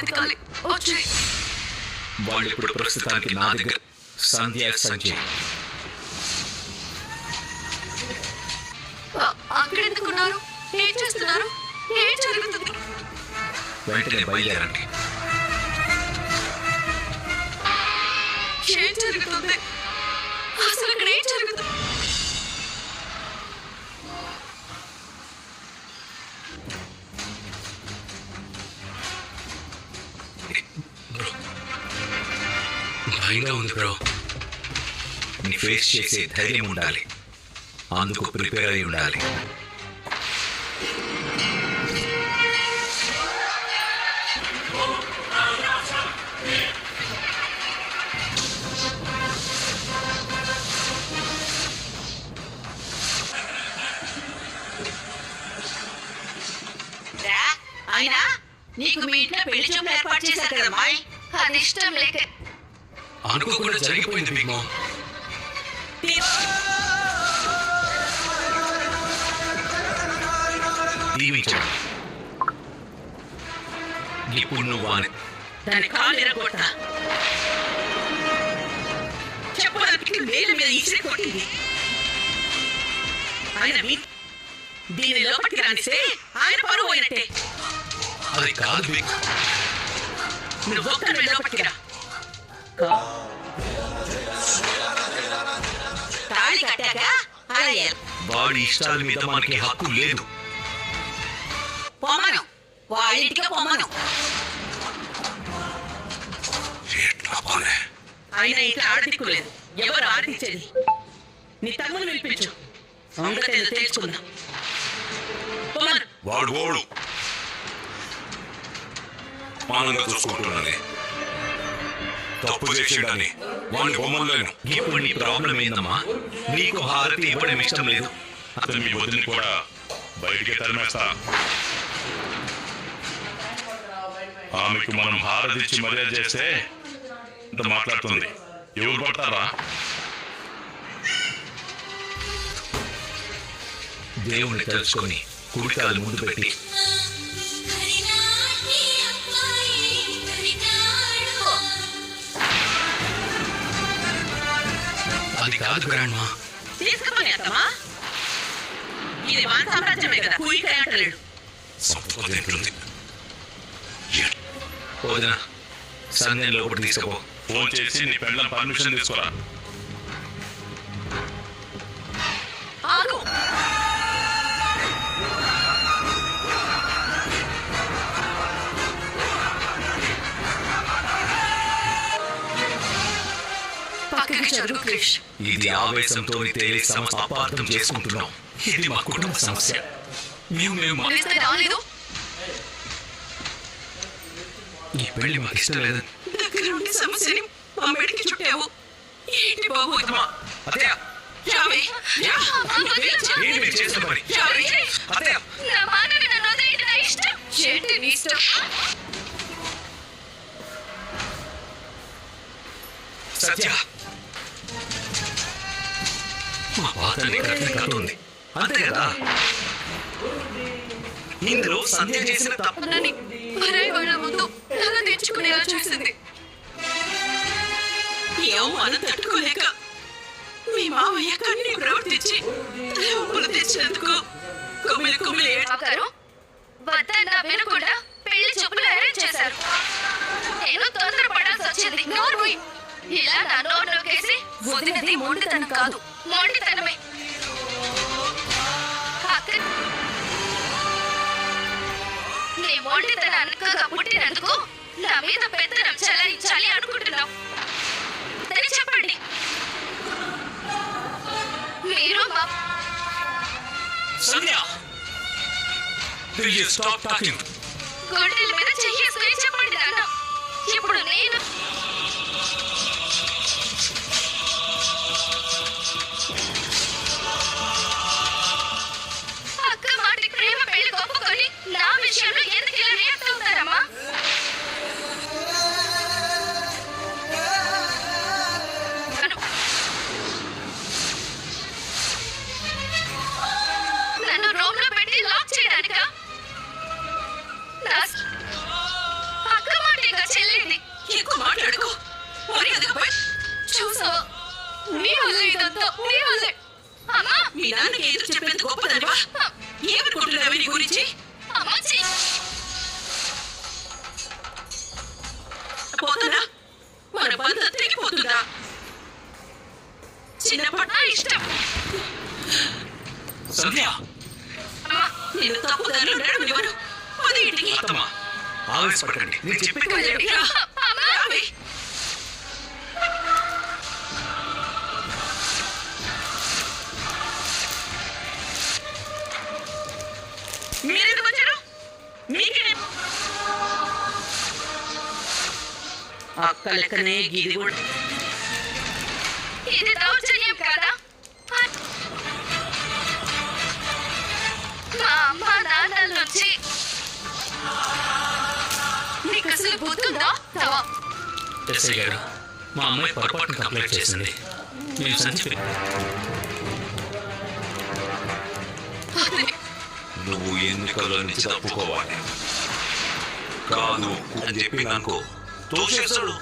వెతకాలి. వచ్చాయి. వాళ్ళు ఇప్పుడు ప్రస్తుతానికి నా దగ్గర. సంధ్య, సంజయ్ అక్కడెందుకున్నారు? ఏం చేస్తున్నారు? ఏం జరుగుతుంది? వెంటనే బయలుదేరండి. ఏం జరుగుతుంది? అసలు అక్కడ ఏం జరుగుతుంది? భయంగా ఉంది బ్రో. నీ ఫేస్ చేసే ధైర్యం ఉండాలి. అందుకు ప్రిపేర్ అయి ఉండాలి. అయినా నీకు మీ ఇంట్లో పెళ్లి చూపులు ఏర్పాటు చేశారు కదమ్మా. అది ఇష్టం లేక అనుకోకుండా జరిగిపోయింది బిగ్ మామ్. దీవించండి. ఇప్పుడు నువ్వు అని దాని కాలు ఎరగొట్టా. చెప్పడానికి వేలు మీద ఈసిరి కొట్టింది. ఆయన దీని లోపలికి రానిస్తే ఆయన పరువు పోయినట్టే. అది కాదు బిగ్. నువ్వు ఒక్కరి లోపలికి రా. తాళి కట్టాక అలా వాడి ఇష్టాల మీద మనకి హక్కు లేదు. పొమ్మను, వాళ్ళింటికి పొమ్మను. ఆయన ఇట్లా ఆడదిక్కులేదు. ఎవరు ఆడదిచ్చేది? నీ తమ్ముని వినిపించు. సంగతి తేల్చుకుందాం. పొమ్మను. వాడు ఓడు మానంగా చూసుకుంటున్నానే. తప్పు చేసేయడాన్ని వాడిని బొమ్మలేను. ఇప్పుడు నీ ప్రాబ్లం ఏందమ్మా? నీకు హారతి ఇవ్వడం ఇష్టం లేదు. అతను మీ వదిలిని కూడా బయటికి తరిమేస్తా. ఆమెకు మనం హారతిచ్చి మర్యాద చేస్తే ఇంత మాట్లాడుతుంది. ఎవరు పడతారా? దేవుణ్ణి తెలుసుకొని కుడికాలు ముందు పెట్టి అది కాదు గ్రాండ్ మా. తీసుకుపోయేస్తామా? ఇది వాన్ సామ్రాజ్యమే కదా. కూయికాయ అంటలేడు. వదినా, సంధ్య లోపలికి తీసుకుపో. ఫోన్ చేసి నీ పెళ్ళం పర్మిషన్ తీసుకురా. ఆగు. పక్కకి చదువు క్రిష్. ఇది ఆవేశంతో తేలి సమస్య అపార్థం చేసుకుంటున్నాం. ఇది మా కుటుంబ సమస్య. మేము రాలేదు. ఈ పెళ్లి మాకు ఇష్టం లేదు. దగ్గర ఉండి సమస్యని మా మెడికి చుట్టావు. ఏంటి బాబు ఇదమ్మా? అత్తయ్య, రావే. ఏంటి మీరు చేసిన పని? అత్తయ్య, నా మానవి నన్ను వదిలేయండి. నా ఇష్టం. ఏంటి నీ ఇష్టం? సత్య, మా బాధని కట్టుకుంది అంతే కదా. ఇందులో సంధ్య చేసిన తప్పునని మరే వాళ్ళ ముందు నన్ను తెచ్చుకునేలా చేసింది. ఏమని తట్టుకోలేక మీ మావయ్య కన్నీ ప్రవర్తించి తలవంపులు తెచ్చినందుకు కొమ్మిలి కొమ్మిలి ఏడ్చారు. వద్దన్నా వినకుండా పెళ్లి చూపులు అరేంజ్ చేశారు. నేను తొందరపడాల్సి వచ్చింది. నోర్మోయ్. ఇలా నా నోరు నొక్కేసి వదినది మొండితనం కాదు, మొండితనమే. నీ మొండితనం అనకగా పుట్టినందుకు నా మీద పెత్తనం చలాయించాలి అనుకుంటున్నావు. చెప్పండి. మీరు గుండెల మీద చెయ్యేసుకుని చెప్పండి నాన్న. ఇప్పుడు నేను అక్క మాటి ప్రేమ పెళ్లి గొప్పకొని నా విషయంలో ఎందుకు ఇలా రియాక్ట్ అవుతారమ్మా? నన్ను రూమ్ లో పెట్టి లాక్ చేయడానికా? అక్క మాట చూసావా? నీ వల్లే ఇదంతా, నీ వల్లే. అమ్మా, మీ నాన్నకి ఎదురు చెప్పేంత గొప్పదానివా? ఏమనుకుంటున్నావే నీ గురించి? అమ్మా చెయ్యి. పోతానా? మన బంధం తెగిపోతుందా? చిన్నప్పటి నా ఇష్టం. సంధ్య అమ్మా, నేను తప్పుదారిలో నడవనివ్వను. పద ఇంటికి. అత్తమ్మా ఆవేశపడకండి, నేను చెప్పేది వెళ్ళండి, రా. అమ్మా. రావే. మీరెందుకు వచ్చారు? మీకే అక్క లెక్కనే గీది కూడా. ఇది దౌర్జన్యం కాదా? మా అమ్మ నాన్నల నుంచి నీకు అసలు బుద్ధుందా? తవా. ఎస్ఐ గారు, మా అమ్మాయి పొరపాటున కంప్లైంట్ చేసింది. నేను సంచి నువ్వు ఎన్నికల్లో నుంచి తప్పుకోవాలి. కాదు అని చెప్పి నాకు తోసేస్తాడు.